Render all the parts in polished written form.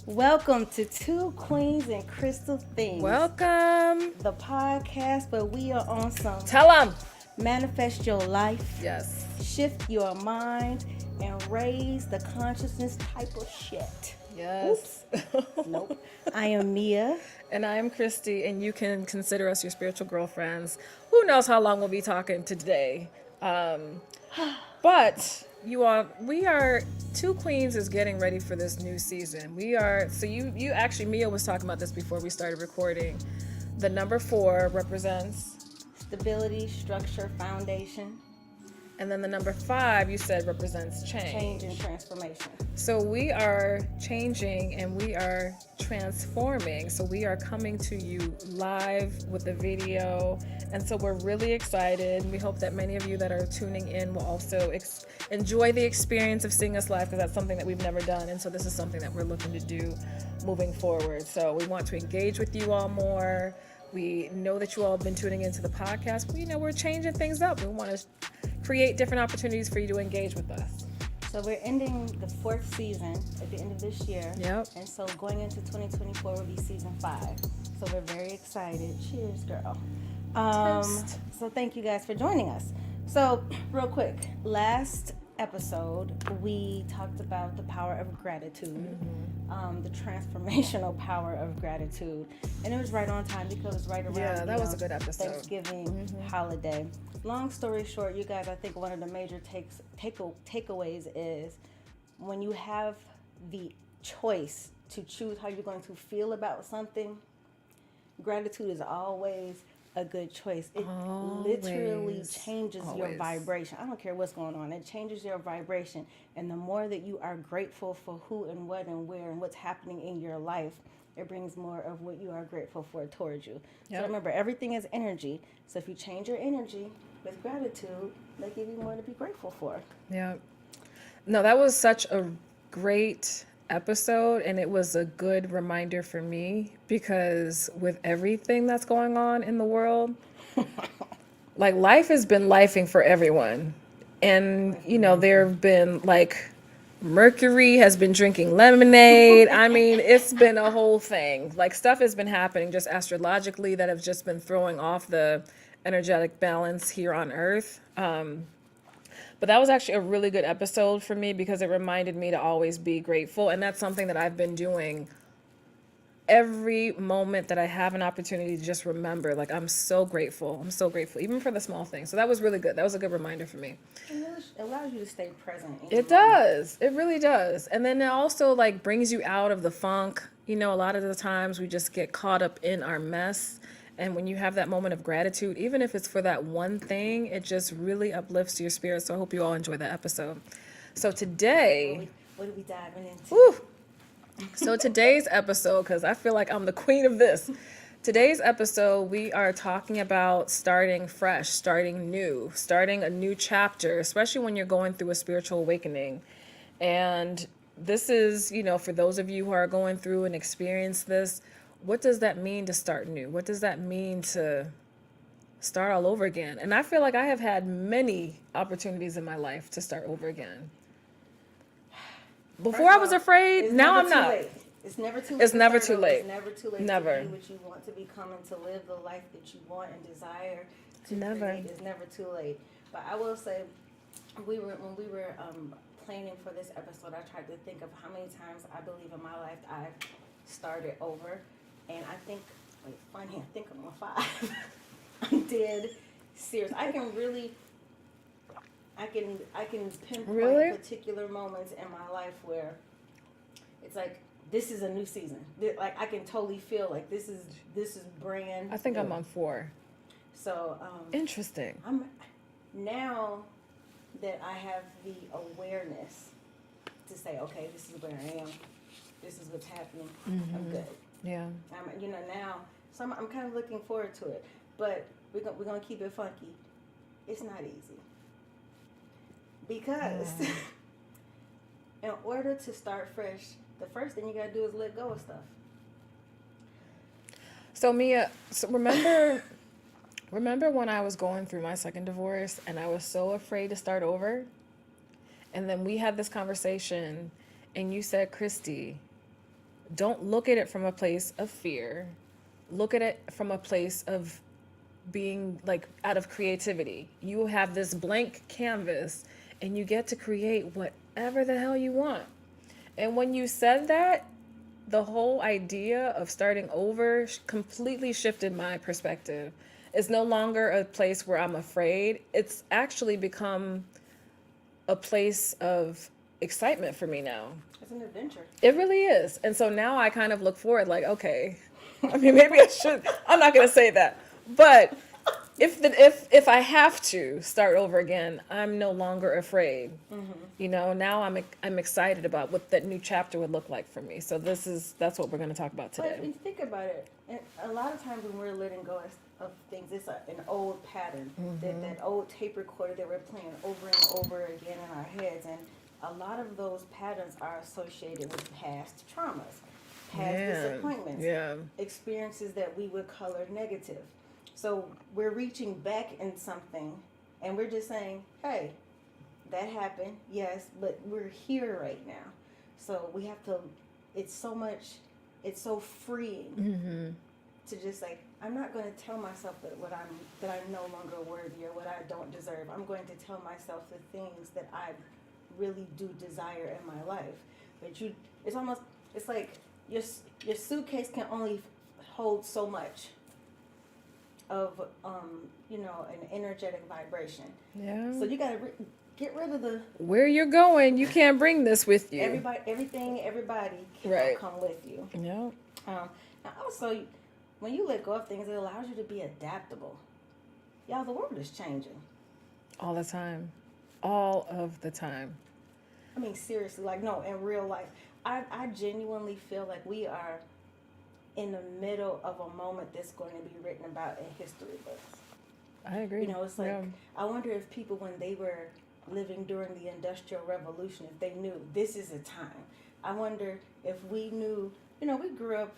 Welcome to Two Queens and Crystal Things, Welcome. the podcast where we are on some Tell them. manifest your life, Yes. shift your mind, and raise the consciousness type of shit. Yes. Nope. I am Mia. And I am Christy, and you can consider us your spiritual girlfriends. Who knows how long we'll be talking today? But we are Two Queens is getting ready for this new season. We are so you actually Mia was talking about this before we started recording. The number 4 represents, Stability, structure, foundation, and then the number 5 you said represents change, and transformation. So we are changing and we are transforming. So we are coming to you live with the video. And so we're really excited. We hope that many of you that are tuning in will also enjoy the experience of seeing us live, because that's something that we've never done. And so this is something that we're looking to do moving forward. So we want to engage with you all more. We know that you all have been tuning into the podcast. We're changing things up. We want to create different opportunities for you to engage with us. So we're ending the 4th season at the end of this year. Yep. And so going into 2024 will be season 5. So we're very excited. Cheers, girl. So thank you guys for joining us. So real quick, last episode we talked about the power of gratitude, the transformational power of gratitude, and it was right on time because it was right around that was a good episode. Thanksgiving holiday. Long story short, you guys, I think one of the major takeaways is when you have the choice to choose how you're going to feel about something, gratitude is always a good choice. It literally changes your vibration. I don't care what's going on. It changes your vibration. And the more that you are grateful for who and what and where and what's happening in your life, it brings more of what you are grateful for towards you. Yep. So remember, everything is energy. So if you change your energy with gratitude, they give you more to be grateful for. Yeah. No, that was such a great episode, and it was a good reminder for me, because with everything that's going on in the world, like, life has been lifing for everyone. And there have been, like, Mercury has been drinking lemonade. I mean, it's been a whole thing. Like, stuff has been happening just astrologically that have just been throwing off the energetic balance here on Earth. But that was actually a really good episode for me, because it reminded me to always be grateful. And that's something that I've been doing every moment that I have an opportunity to just remember, like, I'm so grateful. I'm so grateful, even for the small things. So that was really good. That was a good reminder for me. It really allows you to stay present. It does. It really does. And then it also, like, brings you out of the funk. A lot of the times we just get caught up in our mess. And when you have that moment of gratitude, even if it's for that one thing, it just really uplifts your spirit. So I hope you all enjoy that episode. So today, what are we diving into? Woo, so today's episode, because I feel like I'm the queen of this. Today's episode, we are talking about starting fresh, starting new, starting a new chapter, especially when you're going through a spiritual awakening. And this is, for those of you who are going through and experience this, what does that mean to start new? What does that mean to start all over again? And I feel like I have had many opportunities in my life to start over again. Before I was afraid, now I'm not. It's never too late. It's never too late. It's never too late Never. to be what you want to become and to live the life that you want and desire to Never. create. It's never too late. But I will say, when we were planning for this episode, I tried to think of how many times I believe in my life I've started over. And I think, I think I'm on 5. I'm dead serious. I can pinpoint particular moments in my life where it's like, this is a new season. Like, I can totally feel like this is brand new. I think I'm on 4. So interesting. I'm now that I have the awareness to say, okay, this is where I am. This is what's happening. Mm-hmm. I'm good. Yeah. Now, so I'm kind of looking forward to it. But we're gonna keep it funky. It's not easy. Because in order to start fresh, the first thing you gotta do is let go of stuff. So Mia, remember when I was going through my second divorce and I was so afraid to start over? And then we had this conversation and you said, Christy, don't look at it from a place of fear. Look at it from a place of being like out of creativity. You have this blank canvas and you get to create whatever the hell you want. And when you said that, the whole idea of starting over completely shifted my perspective. It's no longer a place where I'm afraid. It's actually become a place of excitement for me now. It's an adventure. It really is. And so now I kind of look forward like, okay, I mean, maybe I should, I'm not going to say that. But if I have to start over again, I'm no longer afraid. You know, now I'm excited about what that new chapter would look like for me. So that's what we're going to talk about But if today. you think about it, and a lot of times when we're letting go of things, it's an old pattern, that old tape recorder that we're playing over and over again in our heads. And a lot of those patterns are associated with past traumas, past disappointments, experiences that we would color negative. So we're reaching back in something and we're just saying, hey, that happened, yes, but we're here right now. So we have to, it's so freeing to just like, I'm not going to tell myself that I'm no longer worthy or what I don't deserve. I'm going to tell myself the things that I really do desire in my life. But it's like your suitcase can only hold so much of an energetic vibration. Yeah. So you got to get rid of the Where you're going, you can't bring this with you. everybody cannot Right. come with you. Yeah. Now also, when you let go of things, it allows you to be adaptable. Y'all, the world is changing. All the time. All of the time. I mean, seriously, like, no, in real life, I genuinely feel like we are in the middle of a moment that's going to be written about in history books. I agree. You know, it's like, I wonder if people, when they were living during the Industrial Revolution, if they knew this is a time. I wonder if we knew, we grew up,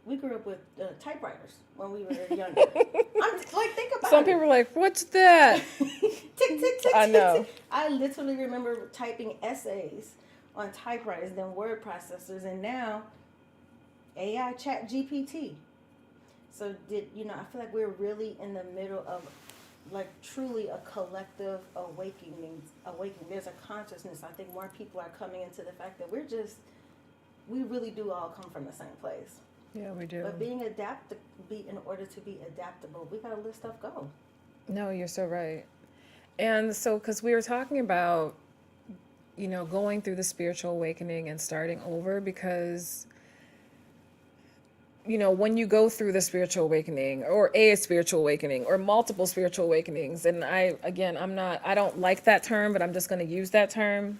we grew up with typewriters when we were younger. I'm like, think about Some it. people are like, what's that? Tick, tick, tick, I tick, know. tick. I literally remember typing essays on typewriters, then word processors, and now AI chat GPT. So I feel like we're really in the middle of like truly a collective awakening. There's a consciousness. I think more people are coming into the fact that we really do all come from the same place. Yeah, we do. But in order to be adaptable, we gotta let stuff go. No, you're so right. And so, because we were talking about, going through the spiritual awakening and starting over, because, when you go through the spiritual awakening or a spiritual awakening or multiple spiritual awakenings, and I don't like that term, but I'm just going to use that term.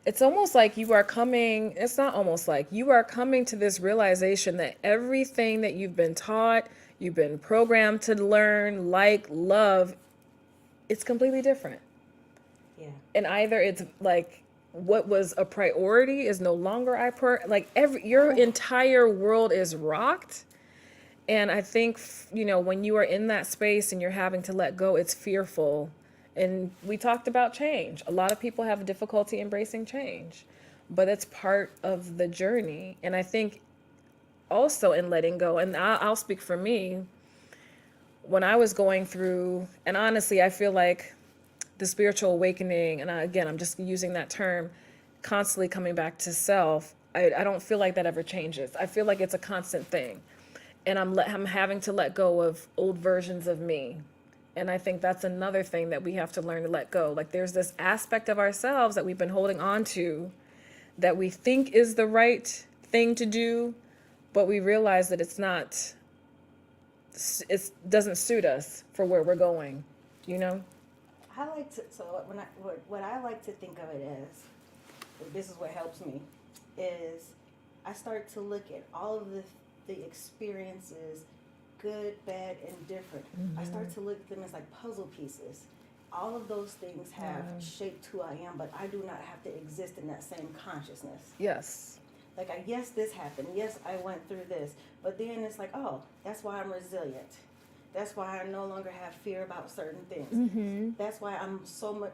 It's almost like it's not almost like you are coming to this realization that everything that you've been taught, you've been programmed to learn, love, it's completely different. Yeah. And either it's like what was a priority is no longer your entire world is rocked. And I think, when you are in that space and you're having to let go, it's fearful. And we talked about change. A lot of people have difficulty embracing change, but it's part of the journey. And I think also in letting go, and I'll speak for me, when I was going through, and honestly, I feel like the spiritual awakening, and I'm just using that term, constantly coming back to self, I don't feel like that ever changes. I feel like it's a constant thing. And I'm having to let go of old versions of me. And I think that's another thing that we have to learn to let go. Like there's this aspect of ourselves that we've been holding on to that we think is the right thing to do, but we realize that it's not, it doesn't suit us for where we're going, I like to what I like to think of it as, this is what helps me, is I start to look at all of the experiences, good, bad, and different. I start to look at them as like puzzle pieces. All of those things have shaped who I am, but I do not have to exist in that same consciousness. Yes. Like, yes, this happened. Yes, I went through this. But then it's like, oh, that's why I'm resilient. That's why I no longer have fear about certain things. That's why I'm so much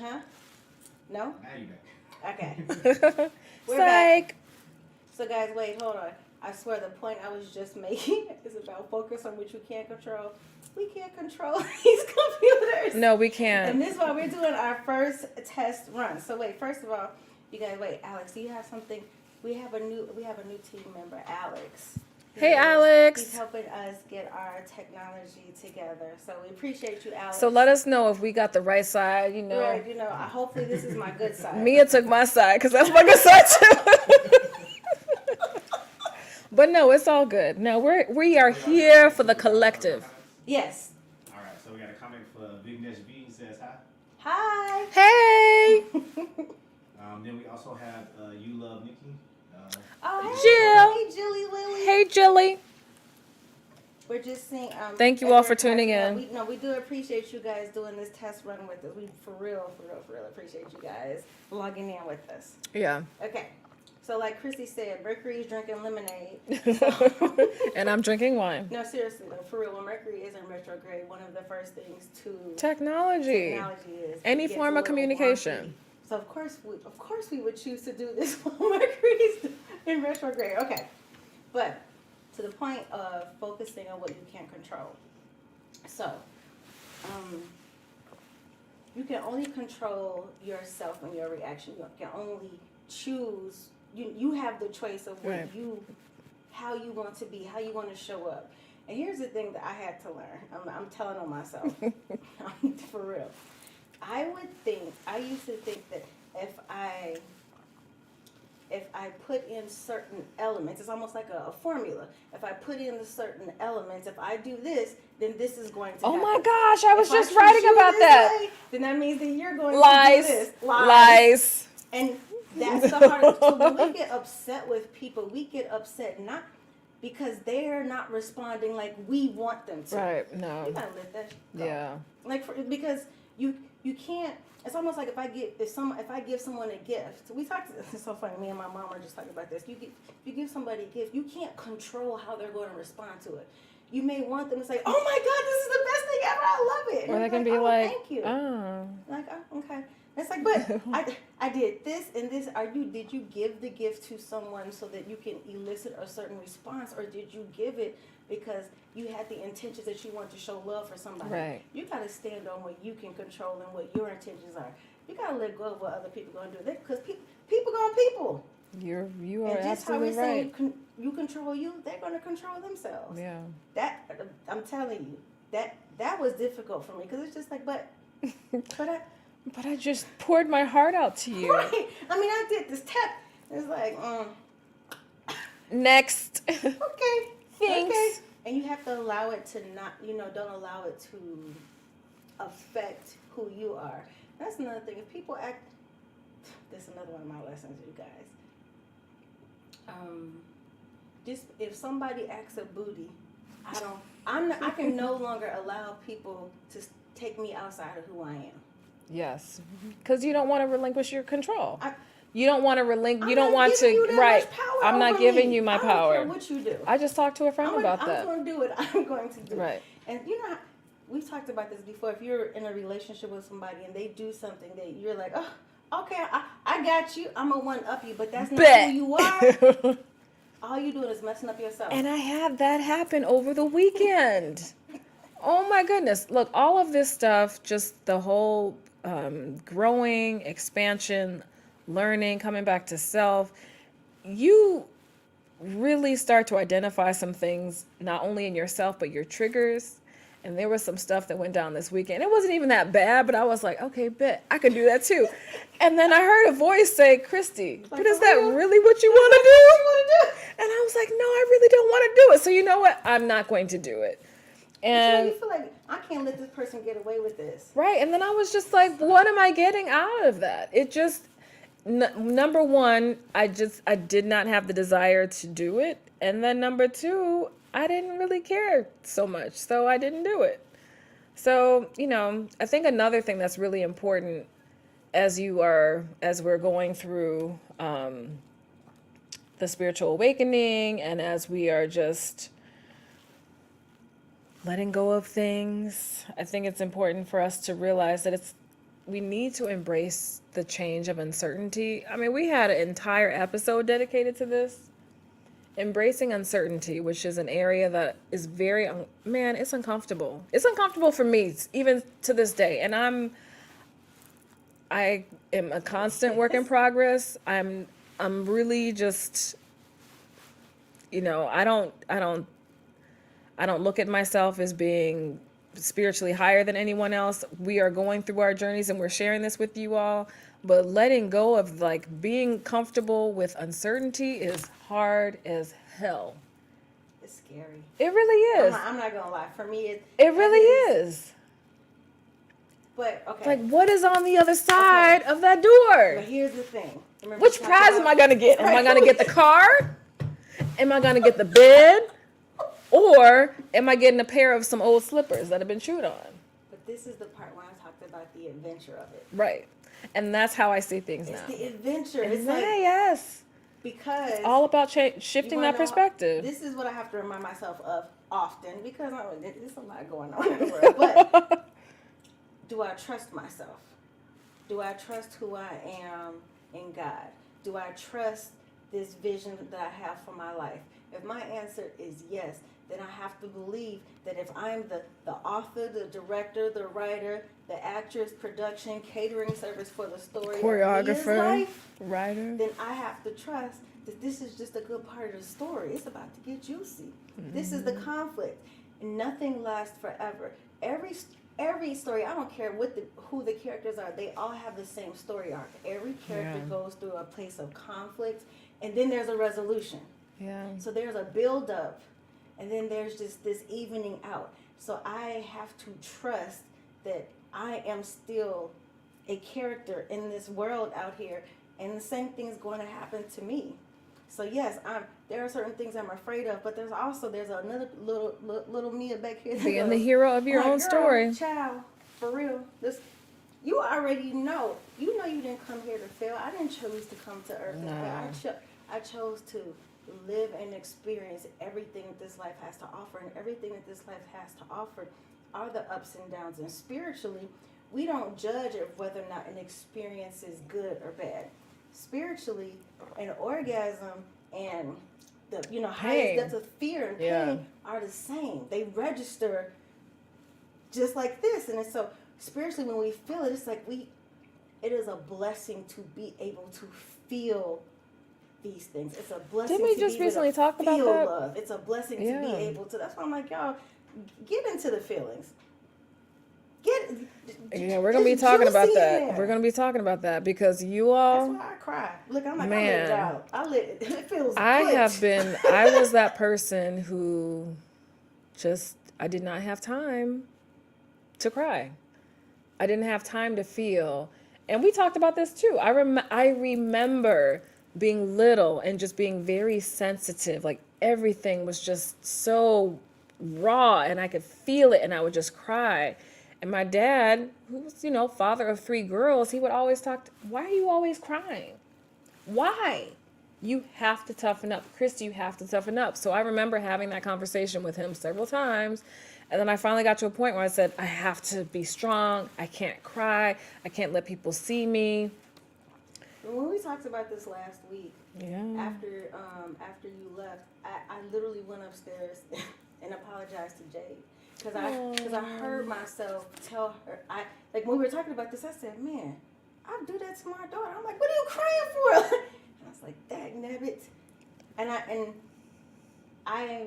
Huh? No? Now you back. Okay. We're back. Psych. So guys, wait, hold on. I swear the point I was just making is about focus on what you can't control. We can't control these computers. No, we And can't. this is why we're doing our first test run. So wait, first of all, you guys wait, Alex, do you have something? We have a new team member, Alex. Hey, Alex. He's helping us get our technology together. So we appreciate you, Alex. So let us know if we got the right side, you know. Right, hopefully this is my good side. Mia took my side because that's my good side too. But no, it's all good. No, we are here for the collective. Yes. All right, so we got a comment for Vignesh V. He says hi. Hi. Hey, Then we also have You Love Nikki. Oh, hey, Jilly Lily. hey, Jilly. We're just seeing. Thank you all for tuning in. We do appreciate you guys doing this test run with us. We for real appreciate you guys logging in with us. Yeah. Okay. So like Chrissy said, Mercury's drinking lemonade. And I'm drinking wine. No, seriously though, for real, when Mercury is in retrograde, one of the first things to Technology. is Any it gets form a of little communication. wonky. So of course we would choose to do this while Mercury's in retrograde. Okay, but to the point of focusing on what you can't control. So, you can only control yourself and your reaction. You can only choose. You have the choice of what Right. how you want to be, how you want to show up. And here's the thing that I had to learn. I'm telling on myself, for real. I used to think that if I put in certain elements, it's almost like a formula. If I put in the certain elements, if I do this, then this is going to Oh happen. my gosh, I was If just treat writing you about this that. way, then that means that you're going Lies. to do this. Lies. And that's the hard. So when we get upset with people, we get upset not because they're not responding like we want them to. Right, You no. gotta let that go. Yeah. Like because you can't. It's almost like if I give someone a gift. We talked. It's so funny. Me and my mom were just talking about this. You give somebody a gift. You can't control how they're going to respond to it. You may want them to say, "Oh my God, this is the best thing ever. I love it." And Or they it's can like, be "Oh, like, thank you." oh. Like, oh, okay. It's like, but I did this and this. Did you give the gift to someone so that you can elicit a certain response, or did you give it because you had the intentions that you want to show love for somebody? Right. You got to stand on what you can control and what your intentions are. You got to let go of what other people going to do. Because people going to people. You are And just how absolutely we're saying right. you control you, they're going to control themselves. Yeah. That I'm telling you, that was difficult for me because it's just like, but But I just poured my heart out to you. right. I mean, I did this test. It's like, Next. okay, Thanks. okay. And you have to allow it to not, don't allow it to affect who you are. That's another thing. If people act, this is another one of my lessons, you guys. Just if somebody acts a booty, I can no longer allow people to take me outside of who I am. Yes. Because you don't want to relinquish your control. I- You don't want to I'm not giving you that right. much power I'm not over giving me. you my I don't power. care what you do. I just talked to a friend about that. I'm going to do it. I'm going to do it. Right. And we've talked about this before. If you're in a relationship with somebody and they do something that you're like, oh, okay, I got you. I'm going to one-up you, but that's not Bet. who you are. All you doing is messing up yourself. And I had that happen over the weekend. Oh my goodness. Look, all of this stuff, just the whole growing, expansion, learning, coming back to self, you really start to identify some things, not only in yourself, but your triggers. And there was some stuff that went down this weekend. It wasn't even that bad, but I was like, okay, bet I could do that too. And then I heard a voice say, Christy, but is that really what you want to do? And I was like, no, I really don't want to do it. So you know what? I'm not going to do it. And you feel like, I can't let this person get away with this. right. And then I was just like, what am I getting out of that? It just, number one, I did not have the desire to do it. And then number two, I didn't really care so much. So I didn't do it. So, I think another thing that's really important as we're going through the spiritual awakening and as we are just letting go of things, I think it's important for us to realize that we need to embrace the change of uncertainty. I mean, we had an entire episode dedicated to this. Embracing uncertainty, which is an area that is very, man, it's uncomfortable. It's uncomfortable for me, even to this day. And I am a constant work in progress. I'm really just, you know, I don't look at myself as being spiritually higher than anyone else. We are going through our journeys and we're sharing this with you all. But letting go of like being comfortable with uncertainty is hard as hell. It's scary. It really is. I'm not gonna lie. For me, It really is. But okay. Like, what is on the other side of that door? But here's the thing. Remember Which we prize talked am I gonna get? Am I Right. gonna get the car? Am I gonna get the bed? Or am I getting a pair of some old slippers that have been chewed on? But this is the part when I talked about the adventure of it. Right. And that's how I see things It's now. the adventure. It's It's like yes. because It's all about you shifting wanna that know, perspective. This is what I have to remind myself of often because there's a lot going on in the world. But do I trust myself? Do I trust who I am in God? Do I trust this vision that I have for my life? If my answer is yes, then I have to believe that if I'm the author, the director, the writer, the actress, production, catering service for the story, of his Choreographer, life, writer. then I have to trust that this is just a good part of the story. It's about to get juicy. This is the conflict. And nothing lasts forever. Every story, I don't care who the characters are, they all have the same story arc. Every character Yeah. goes through a place of conflict, and then there's a resolution. Yeah. So there's a build up, and then there's just this evening out. So I have to trust that I am still a character in this world out here, and the same thing's going to happen to me. So yes, there are certain things I'm afraid of, but there's another little Mia back here. Being the hero of your Like, own girl, story. child, for real. You already know. You know you didn't come here to fail. I didn't choose to come to earth. No. I chose to live and experience everything that this life has to offer, and everything that this life has to offer are the ups and downs. And spiritually, we don't judge of whether or not an experience is good or bad. Spiritually, an orgasm and the highest Pain. depths of fear and pain Yeah. are the same. They register just like this, and it's so spiritually when we feel it, it's like it is a blessing to be able to feel these things. It's a blessing. Didn't we to just be able recently to talk about feel that? love. It's a blessing to Yeah. be able to. That's why I'm like, y'all, get into the feelings. Yeah, we're gonna be it's talking about juicy in that. there. We're gonna be talking about that because you That's all, why I cry. Look, I'm like, Man. I let it out. It feels I good. have been, I was that person who I did not have time to cry. I didn't have time to feel. And we talked about this too. I remember being little and just being very sensitive. Like everything was just so raw and I could feel it and I would just cry. And my dad, who was, father of 3 girls, he would always why are you always crying? Why? You have to toughen up. Christy, you have to toughen up. So I remember having that conversation with him several times. And then I finally got to a point where I said, I have to be strong. I can't cry. I can't let people see me. When we talked about this last week, Yeah. after you left, I literally went upstairs and apologized to Jade because I heard myself tell her like when we were talking about this, I said, man, I do that to my daughter. I'm like, what are you crying for? And I was like, dag nabbit. And I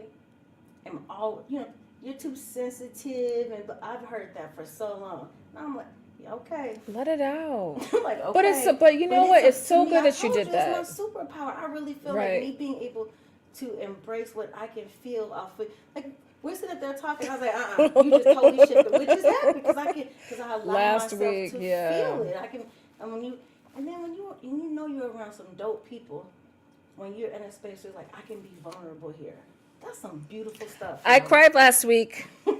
am all you're too sensitive, and I've heard that for so long. And I'm like, yeah, okay. Let it out. I'm like, okay. But you know what? It's so to me, good I that you told did that. It's my superpower. I really feel Right. like me being able to embrace what I can feel off of, like we're sitting up there talking. I was like, you just totally shifted, which is happy because I allow Last myself week, to yeah. feel it. I can, and when you know you're around some dope people, when you're in a space where like I can be vulnerable here. That's some beautiful stuff. I man. cried last week. I'm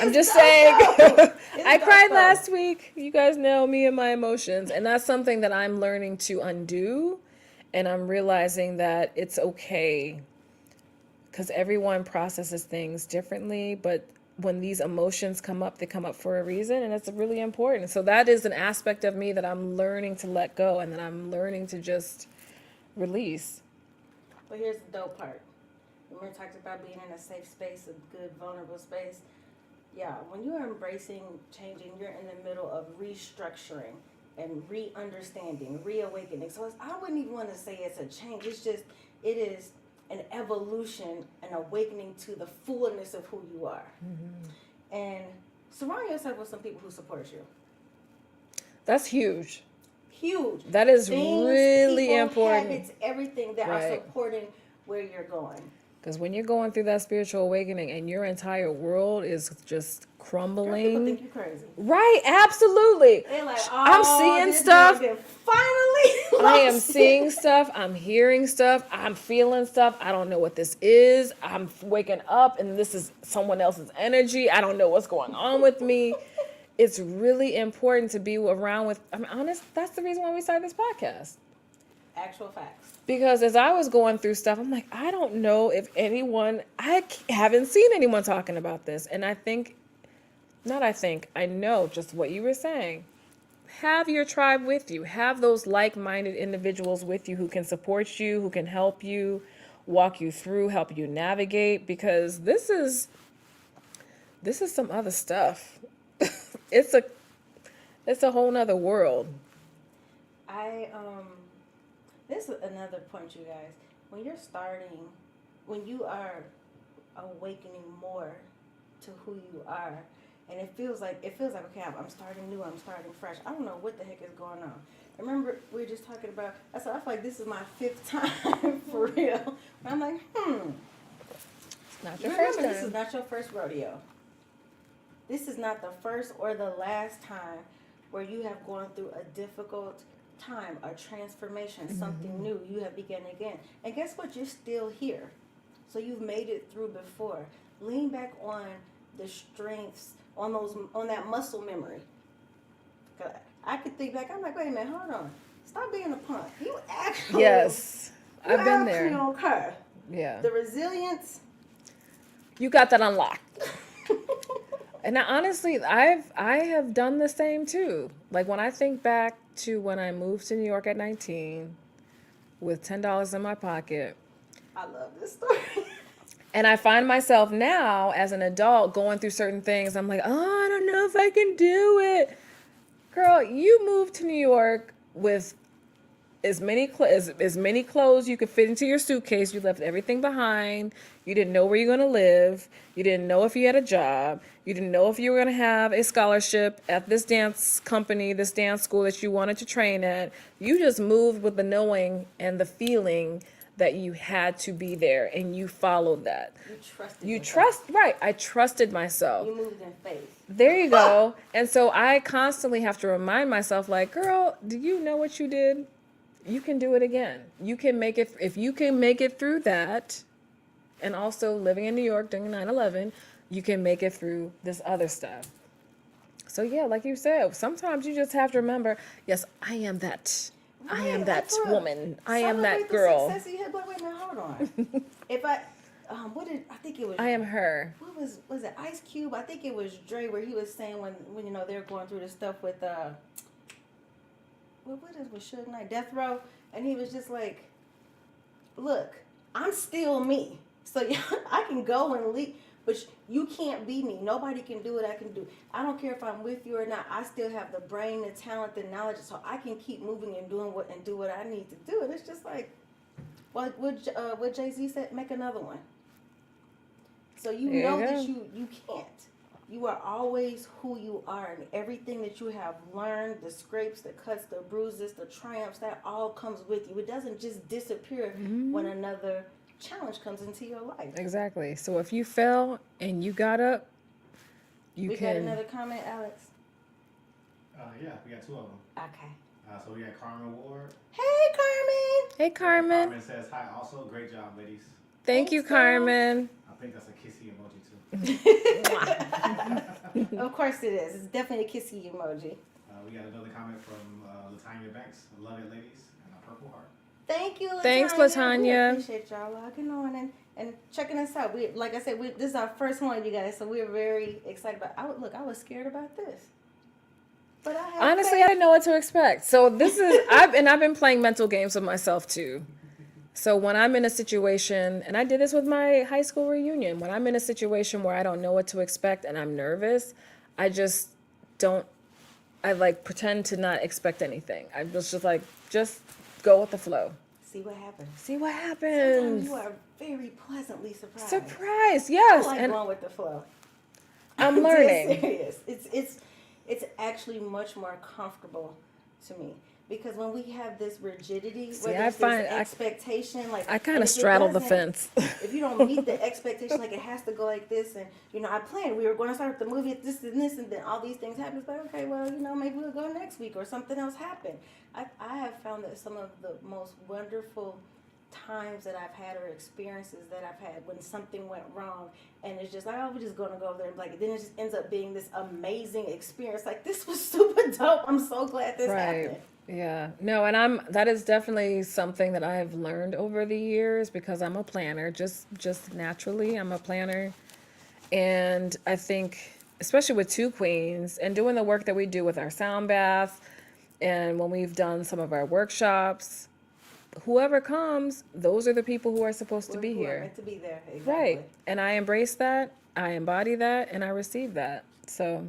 It's just dope, saying. though. It's I dope, cried though. last week. You guys know me and my emotions. And that's something that I'm learning to undo. And I'm realizing that it's okay. Because everyone processes things differently. But when these emotions come up, they come up for a reason, and it's really important. So that is an aspect of me that I'm learning to let go, and that I'm learning to just release. But here's the dope part. Remember, we talked about being in a safe space, a good, vulnerable space. Yeah, when you're embracing changing, you're in the middle of restructuring and re-understanding, reawakening. So I wouldn't even want to say it's a change. It's just, it is an evolution, an awakening to the fullness of who you are. Mm-hmm. And surround yourself with some people who support you. That's huge. Huge. That is Things, really people, important. Habits, everything that are supporting where you're going. Because when you're going through that spiritual awakening and your entire world is just crumbling. People think you're crazy. Right, absolutely. They're like, oh, I'm seeing stuff. Finally, I am seeing stuff. I'm hearing stuff. I'm feeling stuff. I don't know what this is. I'm waking up and this is someone else's energy. I don't know what's going on with me. It's really important to be around with, I'm honest, that's the reason why we started this podcast. Actual facts. Because as I was going through stuff, I'm like, I don't know if I haven't seen anyone talking about this. And I know just what you were saying. Have your tribe with you. Have those like-minded individuals with you who can support you, who can help you, walk you through, help you navigate. Because this is some other stuff. It's a whole nother world. This is another point, you guys. When you are awakening more to who you are, and it feels like okay, I'm starting new, I'm starting fresh. I don't know what the heck is going on. Remember, we were just talking about. I feel like this is my 5th time for real. And I'm like, It's not your first time. This is not your first rodeo. This is not the first or the last time where you have gone through a difficult time, a transformation, something new. You have begun again. And guess what? You're still here. So you've made it through before. Lean back on the strengths, on that muscle memory. I could think back, I'm like, wait a minute, hold on. Stop being a punk. You actually Yes. I've been there. Okay. Yeah. The resilience. You got that unlocked. And honestly, I have done the same too. Like when I think back to when I moved to New York at 19 with $10 in my pocket. I love this story. And I find myself now as an adult going through certain things. I'm like, oh, I don't know if I can do it. Girl, you moved to New York with as many clothes you could fit into your suitcase. You left everything behind. You didn't know where you're going to live. You didn't know if you had a job. You didn't know if you were going to have a scholarship at this dance company, this dance school that you wanted to train at. You just moved with the knowing and the feeling that you had to be there, and you followed that. Right. I trusted myself. You moved in faith. There you go. And so I constantly have to remind myself, like, girl, do you know what you did? You can do it again. You can make it. If you can make it through that, and also living in New York during 9/11, you can make it through this other stuff. So yeah, like you said, sometimes you just have to remember, yes, I am that. Right, I am that woman. I am that girl. Wait a minute, hold on. If I think it was. I am her. What was it Ice Cube? I think it was Dre, where he was saying when they were going through the stuff with what is with Suge Knight, Death Row, and he was just like, look, I'm still me. So yeah, I can go and leave, but you can't be me. Nobody can do what I can do. I don't care if I'm with you or not. I still have the brain, the talent, the knowledge, so I can keep moving and do what I need to do. And it's just like, what Jay-Z said, make another one. So you know that you can't. You are always who you are, and everything that you have learned, the scrapes, the cuts, the bruises, the triumphs, that all comes with you. It doesn't just disappear when another challenge comes into your life. Exactly. So if you fell and you got up, we got another comment, Alex? Yeah, we got 2 of them. Okay. So we got Carmen Ward. Hey, Carmen. Hey, Carmen. Carmen says hi also. Great job, ladies. Thanks, you, Carmen. I think that's a kissy emoji too. Of course it is. It's definitely a kissy emoji. We got another comment from Latanya Banks. Love it, ladies. And a purple heart. Thank you, Latanya. Thanks, We Latanya. appreciate y'all logging on and checking us out. We, like I said, this is our first one, you guys, so we're very excited about. I was scared about this, but I have Honestly, faith. I didn't know what to expect. So this is I've been playing mental games with myself too. So when I'm in a situation, and I did this with my high school reunion, when I'm in a situation where I don't know what to expect and I'm nervous, I just don't. I like pretend to not expect anything. I was just like, just go with the flow. See what happens. See what Sometimes happens. you are very pleasantly surprised. Surprise, I yes. like And going with the flow. I'm Dead learning. serious. It's actually much more comfortable to me because when we have this rigidity, See, where I there's find this I expectation, like I kind and of if it straddle the doesn't- fence. If you don't meet the expectation, like it has to go like this, and I planned we were going to start the movie at this and this, and then all these things happen. It's like, okay, well, maybe we'll go next week or something else happened. I have found that some of the most wonderful times that I've had or experiences that I've had when something went wrong and it's just like, oh, we're just gonna go over there and like then it just ends up being this amazing experience. Like this was super dope. I'm so glad this happened. Yeah. No, and that is definitely something that I have learned over the years because I'm a planner, just naturally, I'm a planner. And I think especially with Two Queens and doing the work that we do with our sound bath and when we've done some of our workshops, whoever comes, those are the people who are supposed to be Who are here. meant to be there. Exactly. Right. And I embrace that, I embody that, and I receive that. So,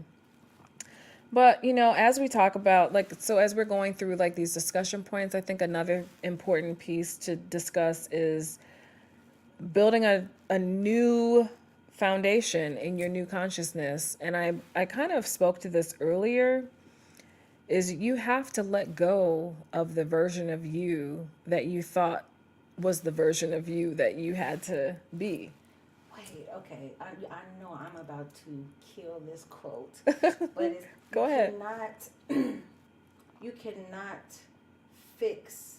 but as we talk about as we're going through like these discussion points, I think another important piece to discuss is building a new foundation in your new consciousness. And I kind of spoke to this earlier, is you have to let go of the version of you that you thought was the version of you that you had to be. Wait, okay. I know I'm about to kill this quote, but it's, Go ahead. You cannot fix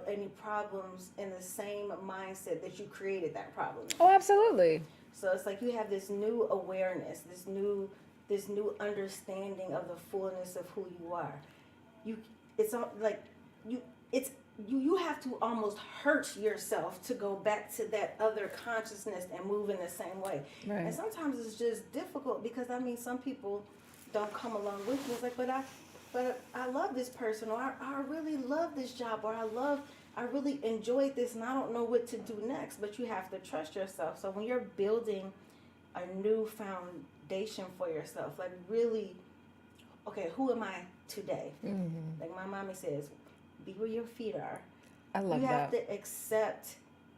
any problems in the same mindset that you created that problem. Oh, absolutely. So it's like you have this new awareness, this new understanding of the fullness of who you are. You have to almost hurt yourself to go back to that other consciousness and move in the same way. Right. And sometimes it's just difficult because some people don't come along with me. It's like, but I love this person, or I really love this job, or I really enjoyed this, and I don't know what to do next. But you have to trust yourself. So when you're building a new foundation for yourself, like really, okay, who am I today? Mm-hmm. Like my mommy says, be where your feet are. I love You have that. to accept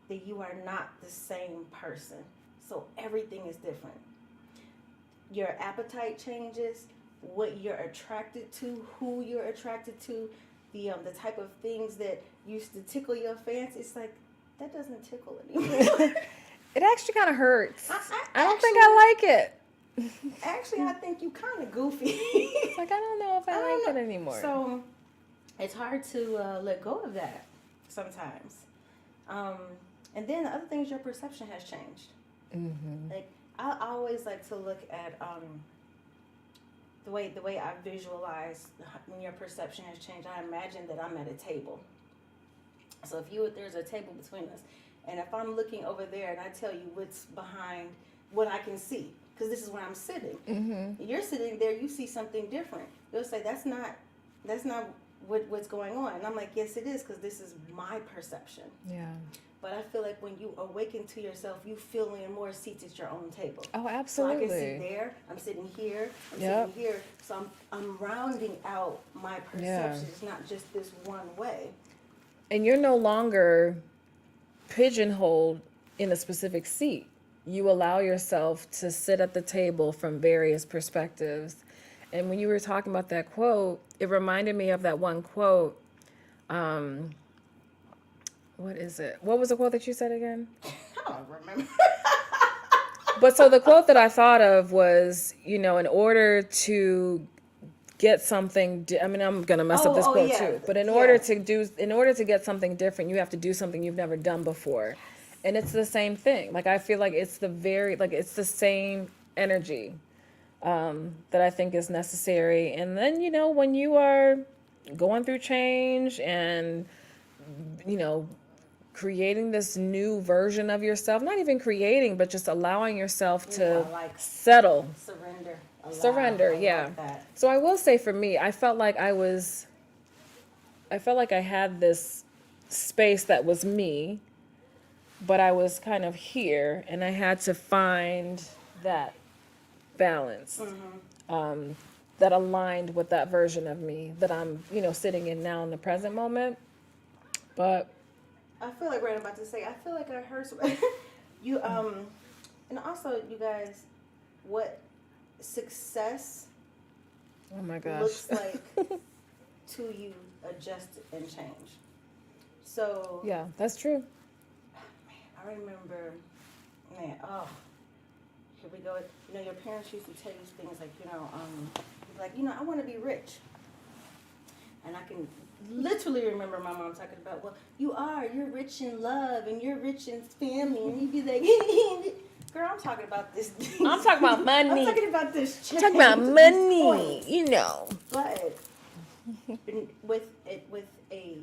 that you are not the same person. So everything is different. Your appetite changes, what you're attracted to, who you're attracted to, the type of things that used to tickle your fancy. It's like that doesn't tickle anymore. It actually kind of hurts. I don't think I like it. Actually, I think you kind of goofy. It's like I don't know if I don't like know. it anymore. So it's hard to let go of that sometimes. And then the other thing is your perception has changed. Mm-hmm. Like I always like to look at the way I visualize when your perception has changed. I imagine that I'm at a table. So there's a table between us, and if I'm looking over there and I tell you what's behind what I can see, because this is where I'm sitting. Mm-hmm. You're sitting there, you see something different. You'll say that's not what's going on, and I'm like, yes, it is, because this is my perception. Yeah. But I feel like when you awaken to yourself, you fill in more seats at your own table. Oh, So I absolutely. can sit there, I'm sitting here, I'm Yep. sitting here. So I'm rounding out my perception. It's not just this one way. And you're no longer pigeonholed in a specific seat. You allow yourself to sit at the table from various perspectives. And when you were talking about that quote, it reminded me of that one quote. What is it? What was the quote that you said again? I don't remember. But so the quote that I thought of was, in order to get something, I'm going to mess up this quote yeah. too, but in Yeah. order to get something different, you have to do something you've never done before. And it's the same thing. Like, I feel like it's it's the same energy that I think is necessary. And then, when you are going through change and you know, creating this new version of yourself, not even creating, but just allowing yourself to I like settle. surrender. Surrender, I yeah. like that. So I will say for me, I felt like I had this space that was me, but I was kind of here, and I had to find that balance that aligned with that version of me that I'm, you know, sitting in now in the present moment. But I feel like what I'm about to say. I feel like I heard some, you and also you guys, what success oh my gosh, looks like to you adjust and change. So yeah, that's true. I remember, man, oh, here we go. You know, your parents used to tell you things like, you'd be like, I want to be rich. And I can literally remember my mom talking about, well, you're rich in love and you're rich in family. And you'd be like, girl, I'm talking about this. I'm talking about money. I'm talking about this change. Talking about these money, points. you know. But with a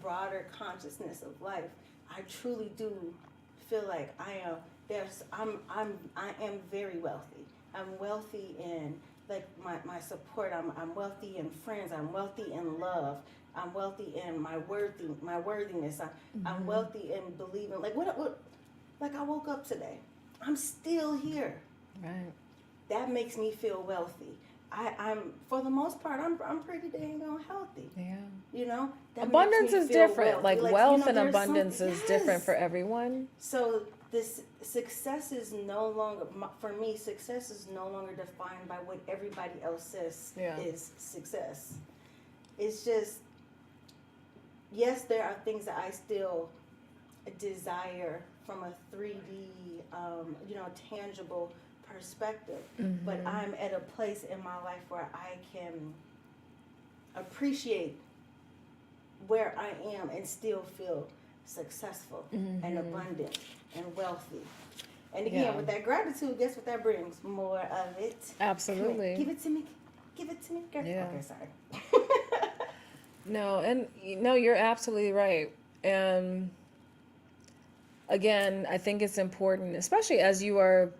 broader consciousness of life, I truly do feel like I am very wealthy. I'm wealthy in like my support. I'm wealthy in friends. I'm wealthy in love. I'm wealthy in my worthiness. I'm wealthy in believing. Like what? Like I woke up today. I'm still here. Right. That makes me feel wealthy. I'm for the most part I'm pretty dang healthy. Yeah. You know, that Abundance makes me is feel different. wealthy. Like wealth and there's abundance something- is different yes. for everyone. So this success is no longer for me. Success is no longer defined by what everybody else says is success. It's just yes, there are things that I still desire from a 3D, tangible perspective. But I'm at a place in my life where I can appreciate where I am and still feel successful and abundant and wealthy. And again, with that gratitude, guess what that brings? More of it. Absolutely. Give it to me. Give it to me, girl. Yeah. Okay, sorry. No, you're absolutely right. And again, I think it's important, especially as you are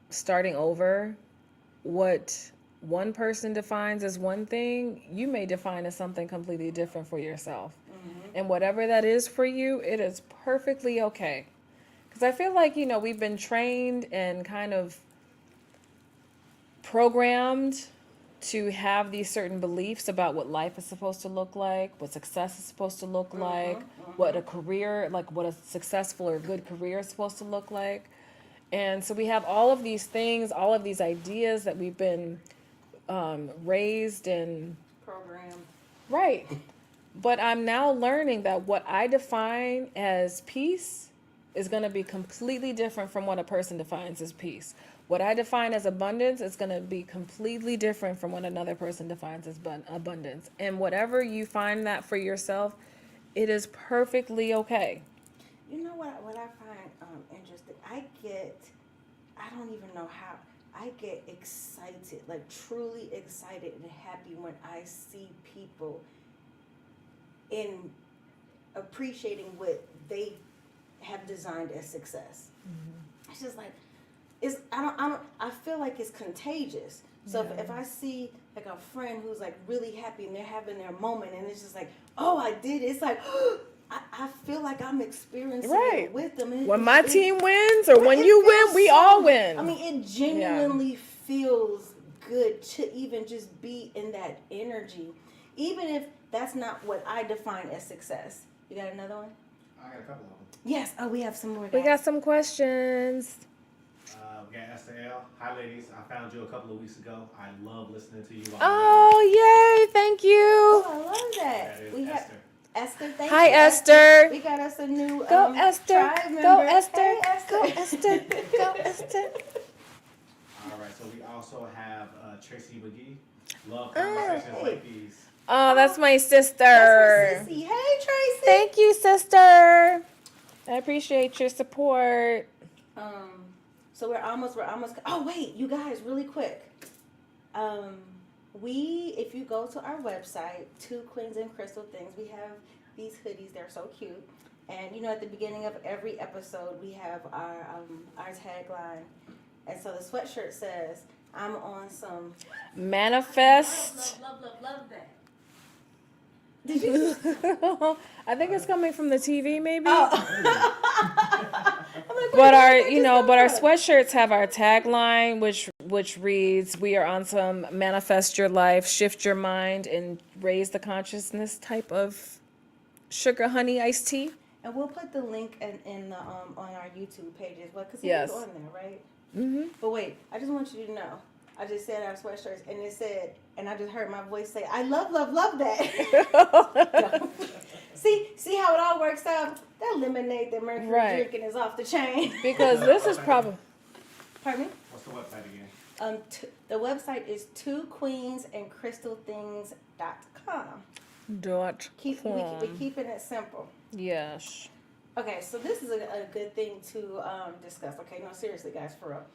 starting over, what one person defines as one thing, you may define as something completely different for yourself. And whatever that is for you, it is perfectly okay. Because I feel like, we've been trained and kind of programmed to have these certain beliefs about what life is supposed to look like, what success is supposed to look like, what a career, like what a successful or good career is supposed to look like. And so we have all of these things, all of these ideas that we've been raised and Program. right. But I'm now learning that what I define as peace is going to be completely different from what a person defines as peace. What I define as abundance is going to be completely different from what another person defines as abundance. And whatever you find that for yourself, it is perfectly okay. You know what I find interesting? I don't even know how, I get excited, like truly excited and happy when I see people in appreciating what they have designed as success. It's just like, I feel like it's contagious. So if I see like a friend who's like really happy and they're having their moment and it's just like, oh, I did it. It's like, I feel like I'm experiencing it with them. And when my team wins or when you win, we all win. I mean, it genuinely feels good to even just be in that energy, even if that's not what I define as success. You got another one? I got a couple of them. Yes. Oh, we have some more. We got some questions. We got Esther L. Hi, ladies. I found you a couple of weeks ago. I love listening to you. Oh, yay. Thank you. Oh, I love that. That is We Esther. have Esther. Thank Hi, you, Esther. We got us a new Go, Esther. tribe member. Go, Esther. Hey, Esther. Go, Esther. Go, Esther. All right, so we also have Tracy McGee. Love conversations like these. Oh, that's my sister. That's my sissy. Hey, Tracy. Thank you, sister. I appreciate your support. So we're almost. Oh wait, you guys, really quick. If you go to our website, 2 Queens and Crystal Things, we have these hoodies. They're so cute. And you know, at the beginning of every episode, we have our tagline. And so the sweatshirt says, "I'm on some Manifest. love that." I think it's coming from the TV, maybe. Oh. But our sweatshirts have our tagline, which reads, "We are on some manifest your life, shift your mind, and raise the consciousness" type of sugar honey iced tea. And we'll put the link in the on our YouTube page as well, because Yes. it's on there, right? Mm-hmm. But wait, I just want you to know. I just said our sweatshirts, and it said, and I just heard my voice say, "I love that." See how it all works out? That lemonade that Mercury Right. drinking is off the chain. Because this is probably. Pardon me? What's the website again? The website is twoqueensandcrystalthings.com. We keeping it simple. Yes. Okay, so this is a good thing to discuss. Okay, no, seriously, guys, for real.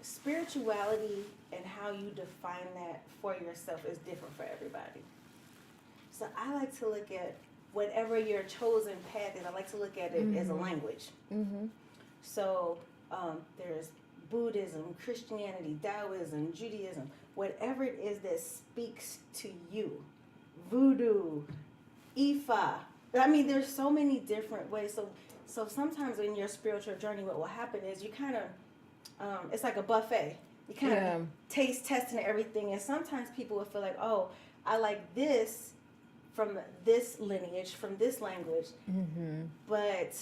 Spirituality and how you define that for yourself is different for everybody. So I like to look at whatever your chosen path is. I like to look at it as a language. Mm-hmm. So there's Buddhism, Christianity, Taoism, Judaism, whatever it is that speaks to you. Voodoo, Ifa. I mean, there's so many different ways. So sometimes in your spiritual journey, what will happen is you kind of, it's like a buffet. You kind of taste testing everything. And sometimes people will feel like, oh, I like this from this lineage, from this language, but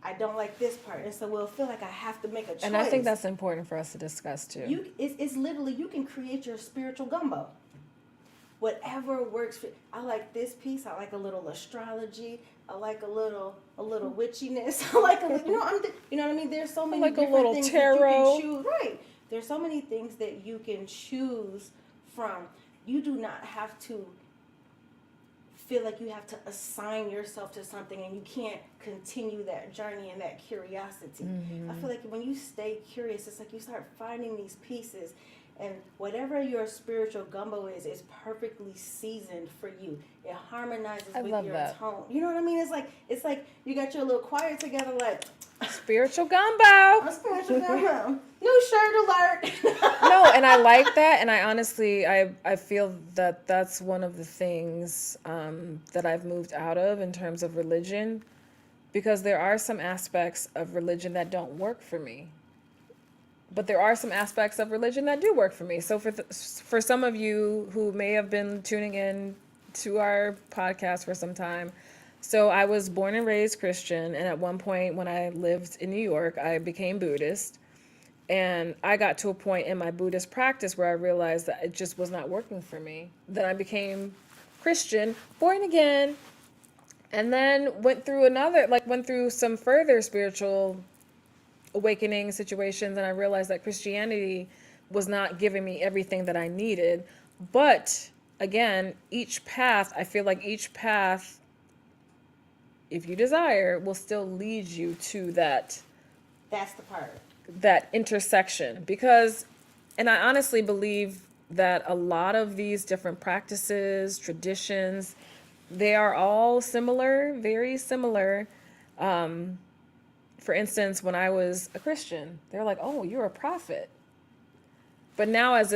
I don't like this part. And so we'll feel like I have to make a choice. And I think that's important for us to discuss too. It's literally, you can create your spiritual gumbo. Whatever works for. I like this piece. I like a little astrology. I like a little witchiness. I like you know what I mean. There's so many like a different little things tarot. that you can choose. Right. There's so many things that you can choose from. You do not have to feel like you have to assign yourself to something and you can't continue that journey and that curiosity. I feel like when you stay curious, it's like you start finding these pieces. And whatever your spiritual gumbo is perfectly seasoned for you. It harmonizes with your tone. You know what I mean? It's like you got your little choir together, like spiritual gumbo. a spiritual gumbo. New shirt alert. No, and I like that, and I honestly, I feel that that's one of the things that I've moved out of in terms of religion, because there are some aspects of religion that don't work for me. But there are some aspects of religion that do work for me. So for some of you who may have been tuning in to our podcast for some time, so I was born and raised Christian, and at one point when I lived in New York, I became Buddhist. And I got to a point in my Buddhist practice where I realized that it just was not working for me. Then I became Christian, born again, and then went through some further spiritual awakening situations, and I realized that Christianity was not giving me everything that I needed. But again, I feel like each path, if you desire, will still lead you to that. That's the part. That intersection. And I honestly believe that a lot of these different practices, traditions, they are all similar, very similar. For instance, when I was a Christian, they're like, "Oh, you're a prophet." But now as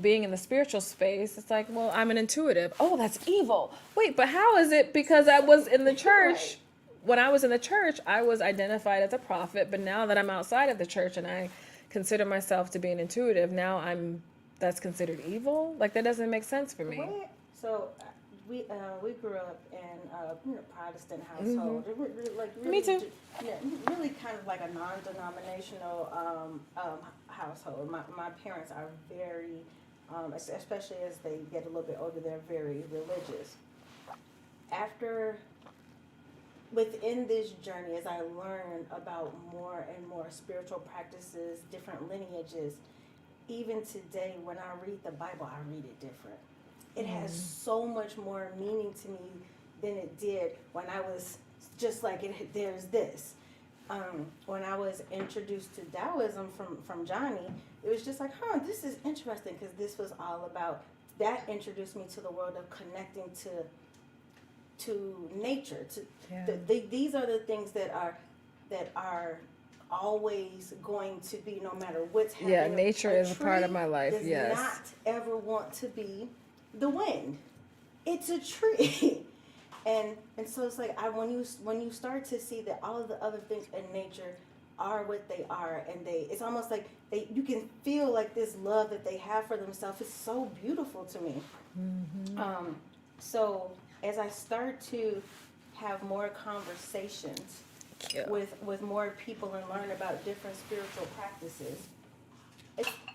being in the spiritual space, it's like, well, I'm an intuitive. Oh, that's evil. Wait, but how is it? Because I was in the church. Right. When I was in the church, I was identified as a prophet. But now that I'm outside of the church and I consider myself to be an intuitive, now that's considered evil? Like, that doesn't make sense for me. What? So we grew up in a Protestant household. Really, me too. Really kind of like a non-denominational household. My parents are very, especially as they get a little bit older, they're very religious. Within this journey, as I learn about more and more spiritual practices, different lineages, even today when I read the Bible, I read it different. It has so much more meaning to me than it did when I was just like, there's this. When I was introduced to Taoism from Johnny, it was just like, this is interesting, because this was all about, that introduced me to the world of connecting to nature. Yeah. These are the things that are always going to be, no matter what's happening. Yeah, nature is a part of tree my life, does yes. not ever want to be the wind. It's a tree. and so it's like when you start to see that all of the other things in nature are what they are, and it's almost like you can feel like this love that they have for themselves. It's so beautiful to me. So as I start to have more conversations Yeah. with more people and learn about different spiritual practices,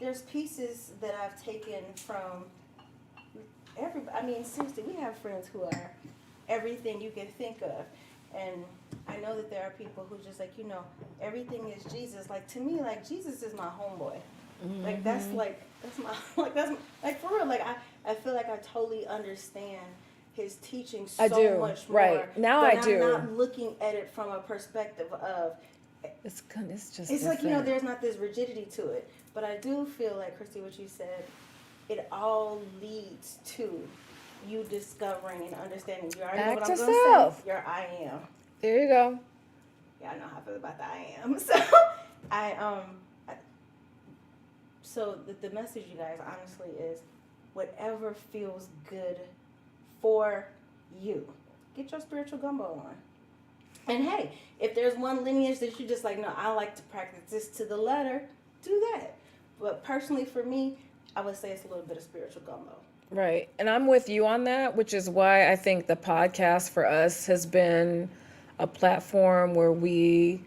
there's pieces that I've taken from everybody. I mean, seriously, we have friends who are everything you can think of. And I know that there are people who just like, everything is Jesus. Like, to me, like, Jesus is my homeboy. Like, that's my, like, for real. Like, I feel like I totally understand his teaching so I do. much more. Right. Now but I do. I'm not looking at it from a perspective of, It's just it's like, different. there's not this rigidity to it. But I do feel like, Christy, what you said, it all leads to you discovering and understanding. You already know Act what I'm going yourself. to say. Your I am. There you go. Yeah, I know how I feel about the I am. So the message, you guys, honestly, is whatever feels good for you. Get your spiritual gumbo on. And hey, if there's one lineage that you just like, no, I like to practice this to the letter, do that. But personally, for me, I would say it's a little bit of spiritual gumbo. Right. And I'm with you on that, which is why I think the podcast for us has been a platform where we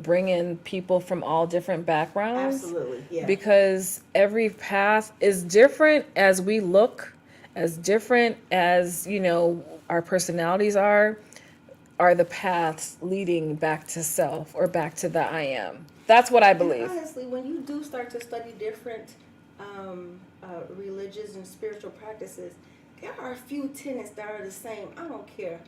bring in people from all different backgrounds. Absolutely, yeah. Because every path is different as we look, as different as, our personalities are the paths leading back to self or back to the I am. That's what I believe. And honestly, when you do start to study different religions and spiritual practices, there are a few tenets that are the same. I don't care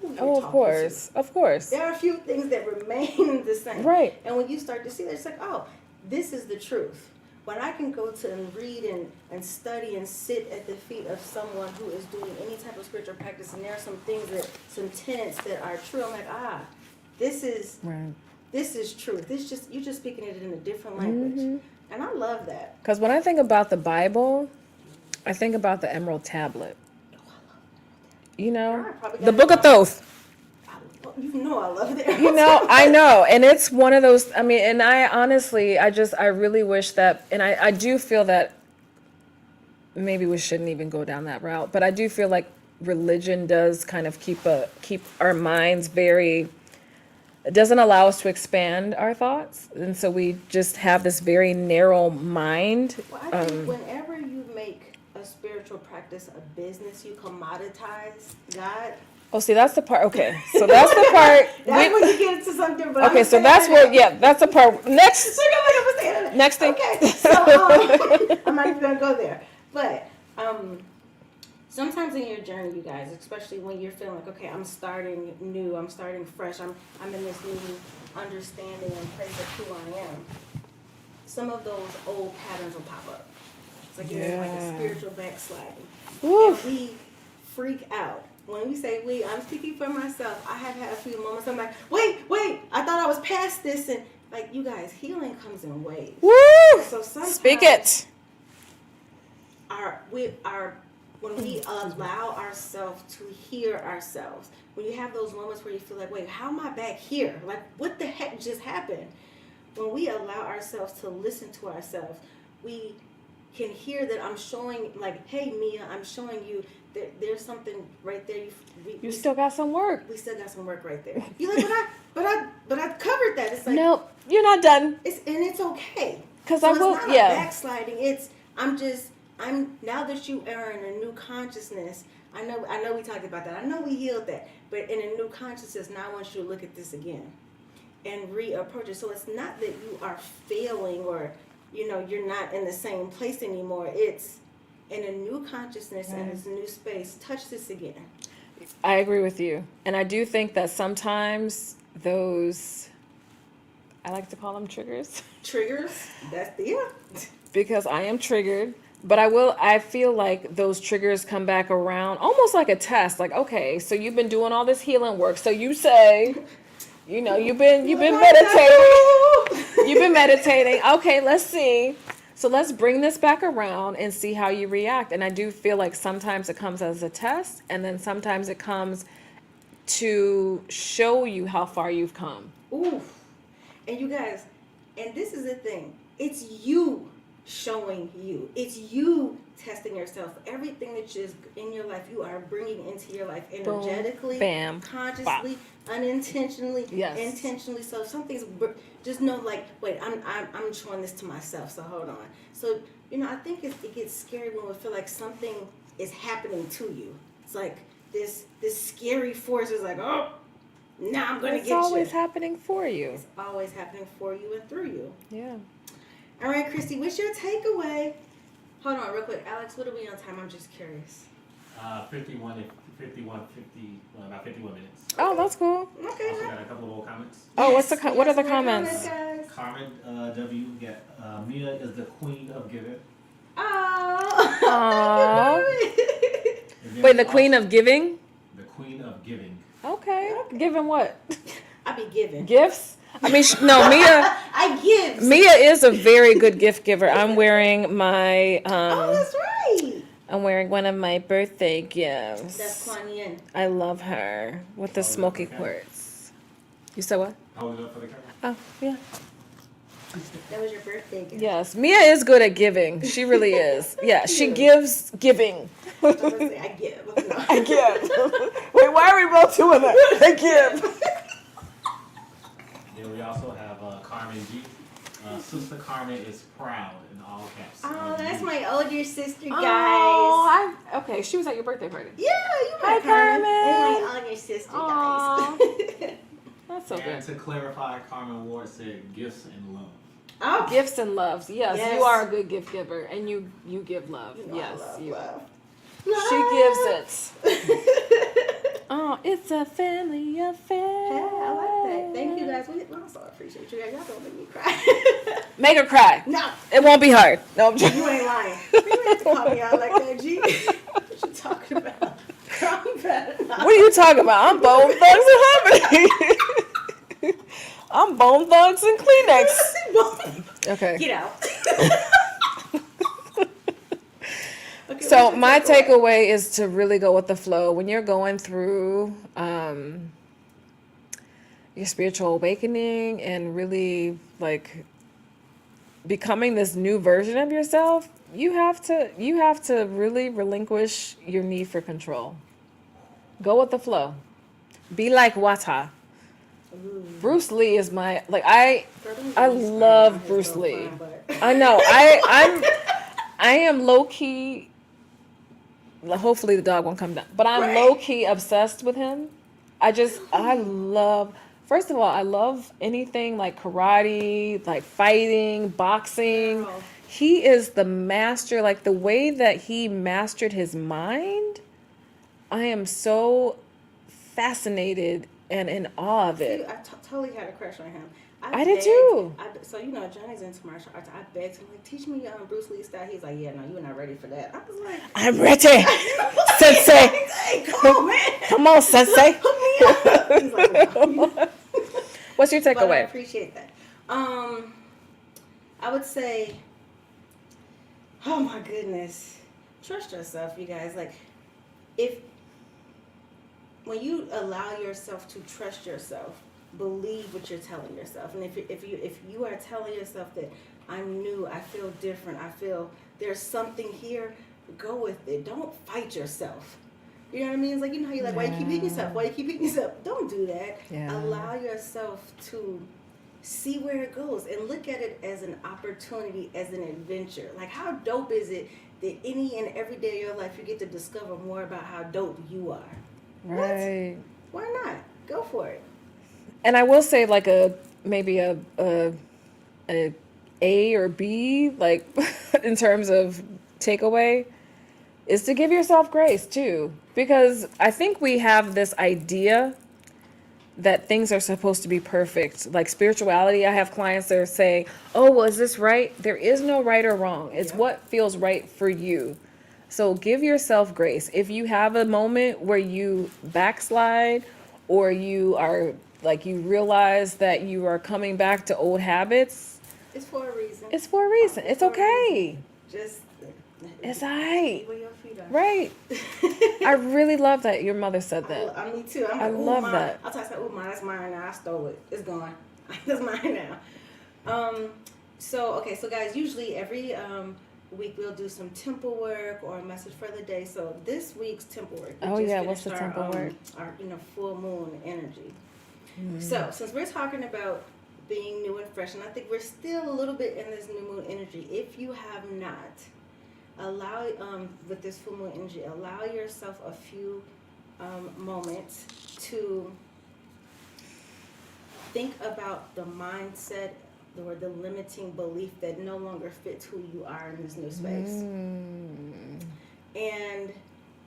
who you're Oh, of talking course. to. Of course. There are a few things that remain the same. Right. And when you start to see that, it's like, oh, this is the truth. When I can go to and read and study and sit at the feet of someone who is doing any type of spiritual practice, and there are some tenets that are true, I'm like, this is Right. this is truth. You're just speaking it in a different language. And I love that. Because when I think about the Bible, I think about the Emerald Tablet. probably The got Book it of Thoth. I love it. I know. And it's one of those, and I honestly, I really wish that, and I do feel that maybe we shouldn't even go down that route, but I do feel like religion does kind of keep our minds it doesn't allow us to expand our thoughts. And so we just have this very narrow mind. Well, I think whenever you make a spiritual practice a business, you commoditize God. Oh, see, that's the part. Okay, so that's the part. That's when you get into something. But Okay, so that's what. Yeah, that's the part. Next. Next thing. Okay, so I'm not even gonna go there. But sometimes in your journey, you guys, especially when you're feeling like, okay, I'm starting new, I'm starting fresh, I'm in this new understanding and place of who I am. Some of those old patterns will pop up. It's like you're in like a spiritual backsliding. Woo. And we freak out. When we say we, I'm speaking for myself. I have had a few moments. I'm like, wait, I thought I was past this. And like, you guys, healing comes in waves. Woo! So sometimes Speak it. When we allow ourselves to hear ourselves, when you have those moments where you feel like, wait, how am I back here? Like, what the heck just happened? When we allow ourselves to listen to ourselves, we can hear that I'm showing, like, hey, Mia, I'm showing you that there's something right there. You still got some work. We still got some work right there. You're like, but I covered that. It's like, Nope, you're not done. It's okay. Because So I will. it's not a backsliding. I'm now that you are in a new consciousness. I know we talked about that. I know we healed that. But in a new consciousness, now I want you to look at this again and reapproach it. So it's not that you are failing or, you're not in the same place anymore. It's in a new consciousness and it's a new space. Touch this again. I agree with you. And I do think that sometimes those, I like to call them triggers. Triggers. That's the Because I am triggered. But I feel like those triggers come back around almost like a test. Like, okay, so you've been doing all this healing work. So you say, you've been meditating. You've been meditating. Okay, let's see. So let's bring this back around and see how you react. And I do feel like sometimes it comes as a test, and then sometimes it comes to show you how far you've come. Ooh. And you guys, and this is the thing. It's you showing you. It's you testing yourself. Everything that is in your life, you are bringing into your life energetically, bam, consciously, unintentionally, yes, intentionally. So if something's, just know, like, wait, I'm showing this to myself. So hold on. So I think it gets scary when we feel like something is happening to you. It's like this scary force is like, oh, now I'm gonna get you. It's always happening for you. It's always happening for you and through you. Yeah. All right, Christy, what's your takeaway? Hold on, real quick. Alex, what are we on time? I'm just curious. 51, about 51 minutes. Oh, that's cool. Okay. Also got a couple of more comments. Oh, what are the more comments? guys. Carmen W. got Mia is the queen of giving. Aww. And then Wait, the also- queen of giving? The queen of giving. Okay. Giving what? I be giving. Gifts? I mean, no, Mia. I give. Mia is a very good gift giver. I'm wearing my Oh, that's right. I'm wearing one of my birthday gifts. That's Kuan Yin. I love her with the smoky quartz. You said what? Hold it up for the camera. Oh, yeah. That was your birthday gift. Yes, Mia is good at giving. She really is. Yeah, she gives giving. I was gonna say, I give. No. I give. Wait, why are we both doing that? I give. Then we also have Carmen G. Sister Carmen is proud in all caps. Oh, that's my older sister, guys. Oh, okay. She was at your birthday party. Yeah, you Hi, met Carmen. Carmen. That's my older sister, Aw. guys. That's so And good. to clarify, Carmen Ward said gifts and love. Oh, Gifts and loves. Yes, Yes. you are a good gift giver, and you give love. you know Yes, I love you. love. She gives it. Oh, it's a family affair. Yeah, I like that. Thank you guys. We also appreciate you guys. Y'all don't make me cry. Make her cry. No, It won't be hard. No, I'm joking. you ain't lying. You ain't have to call me out like that, G. What you talking about? I'm better not. What are you talking about? I'm Bone Thugs and Harmony. I'm Bone Thugs and Kleenex. Okay. Get out. Okay, So what's your my takeaway is to really go with the flow when you're going through your spiritual awakening and really like becoming this new version of yourself. You have to really relinquish your need for control. Go with the flow. Be like Wata. Ooh. Bruce Lee is my Girl, don't get me love started on his Bruce little Lee. fine butt. I know. I am low key. Hopefully the dog won't come down. But I'm Right. low key obsessed with him. I love. First of all, I love anything like karate, like fighting, boxing. Girl. He is the master. Like the way that he mastered his mind, I am so fascinated and in awe of See, it. I totally had a crush on him. I did begged- too. So Johnny's into martial arts. I begged him, like, teach me Bruce Lee style. He's like, yeah, no, you're not ready for that. I was like, I'm ready, sensei. Hey, come on, man. Come on, sensei. Hook me up. He's like, no. What's your But I takeaway? appreciate that. I would say, oh my goodness, trust yourself, you guys. Like, when you allow yourself to trust yourself, believe what you're telling yourself. And if you are telling yourself that I'm new, I feel different, I feel there's something here, go with it. Don't fight yourself. You know what I mean? It's like, how you're like, why you keep hitting yourself? Why you keep hitting yourself? Don't do that. Yeah. Allow yourself to see where it goes and look at it as an opportunity, as an adventure. Like, how dope is it that any and every day of your life you get to discover more about how dope you are? Right. Why not? Go for it. And I will say like maybe a A or B, like in terms of takeaway, is to give yourself grace too. Because I think we have this idea that things are supposed to be perfect. Like spirituality, I have clients that say, oh, well, is this right? There is no right or wrong. It's what feels right for you. So give yourself grace. If you have a moment where you backslide or you are like you realize that you are coming back to old habits, It's for a reason. it's for a reason. It's for a okay. Just It's all right. where your feet are. Right. I really love that your mother said that. I me too. I'm I like, ooh, love mine. that. I'll talk about, ooh, mine. That's mine now. I stole it. It's gone. That's mine now. So guys, usually every week we'll do some temple work or a message for the day. So this week's temple work. Oh, yeah, what's the finished temple work? Our full moon energy. So since we're talking about being new and fresh, and I think we're still a little bit in this new moon energy. If you have not, allow with this full moon energy, allow yourself a few moments to think about the mindset or the limiting belief that no longer fits who you are in this new space, and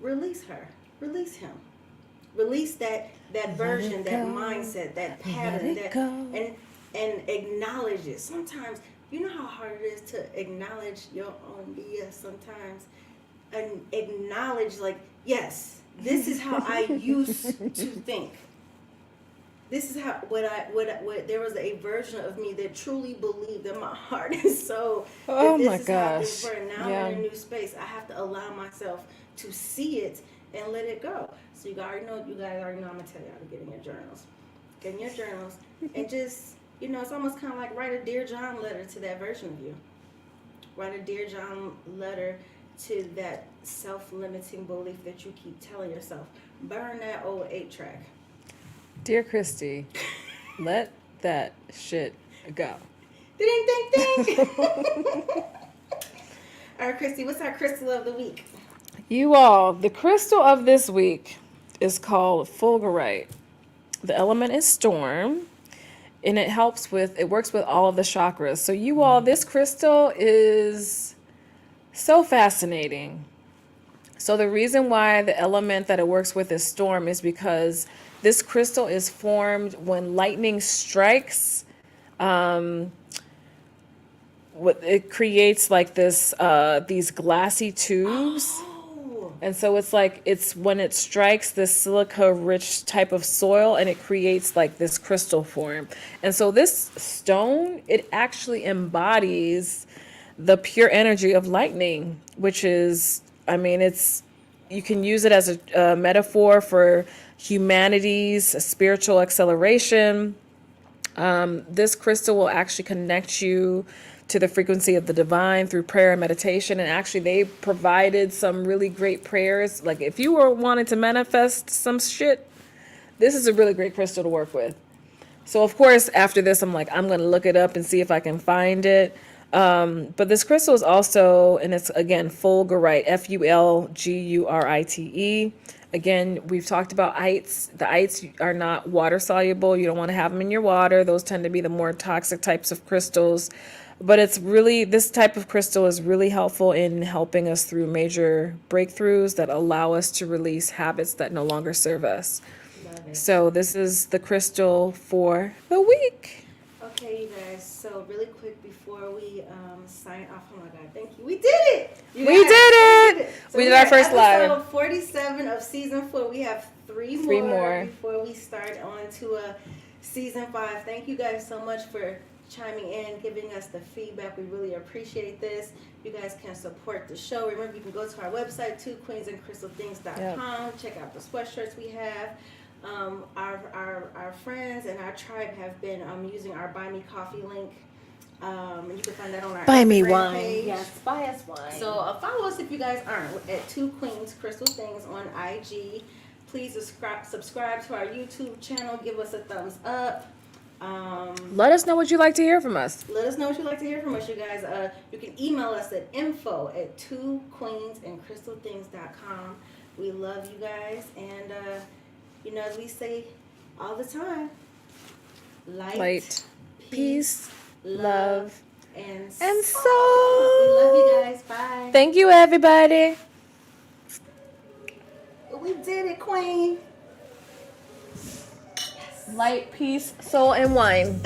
release her, release him, release that version, that mindset, that pattern, and acknowledge it. Sometimes, you know how hard it is to acknowledge your own BS sometimes, and acknowledge, like, yes, this is how I used to think. This is how what there was a version of me that truly believed in my heart and soul Oh that my this is how gosh. things were. Now I'm in a new space. I have to allow myself to see it and let it go. So you guys already know. I'm gonna tell y'all to get in your journals. Get in your journals and just, it's almost kind of like write a Dear John letter to that version of you. Write a Dear John letter to that self-limiting belief that you keep telling yourself. Burn that old 8-track. Dear Christy, let that shit go. Ding, ding, ding. All right, Christy, what's our crystal of the week? You all, the crystal of this week is called fulgurite. The element is storm, and it works with all of the chakras. So you all, this crystal is so fascinating. So the reason why the element that it works with is storm is because this crystal is formed when lightning strikes. It creates like these glassy tubes. Oh. And so it's when it strikes this silica-rich type of soil, and it creates like this crystal form. And so this stone, it actually embodies the pure energy of lightning, which is, you can use it as a metaphor for humanity's spiritual acceleration. This crystal will actually connect you to the frequency of the divine through prayer and meditation. And actually, they provided some really great prayers. Like if you were wanting to manifest some shit, this is a really great crystal to work with. So of course, after this, I'm going to look it up and see if I can find it. But this crystal is also, and it's again, fulgurite, Fulgurite. Again, we've talked about ites. The ites are not water soluble. You don't want to have them in your water. Those tend to be the more toxic types of crystals. But this type of crystal is really helpful in helping us through major breakthroughs that allow us to release habits that no longer serve us. Love it. So this is the crystal for the week. Okay, you guys. So really quick before we sign off. Oh my God, thank you. We did it. We did it. So We did our are first live. Episode 47 of season 4. We have three more before we start on to season 5. Thank you guys so much for chiming in, giving us the feedback. We really appreciate this. You guys can support the show. Remember, you can go to our website, queensandcrystalthings.com. Check out the sweatshirts we have. Our friends and our tribe have been using our Buy Me Coffee link. And you can find that on our Buy me Instagram wine. page. Yes, buy us wine. So follow us if you guys aren't at 2 Queens Crystal Things on IG. Please subscribe to our YouTube channel. Give us a thumbs up. Let us know what you'd like to hear from us. Let us know what you'd like to hear from us, you guys. You can email us at info@2queensandcrystalthings.com. We love you guys, and as we say all the time, Light, peace, love, and and soul. soul. We love you guys. Bye. Thank you, everybody. We did it, Queen. Light, peace, soul, and wine.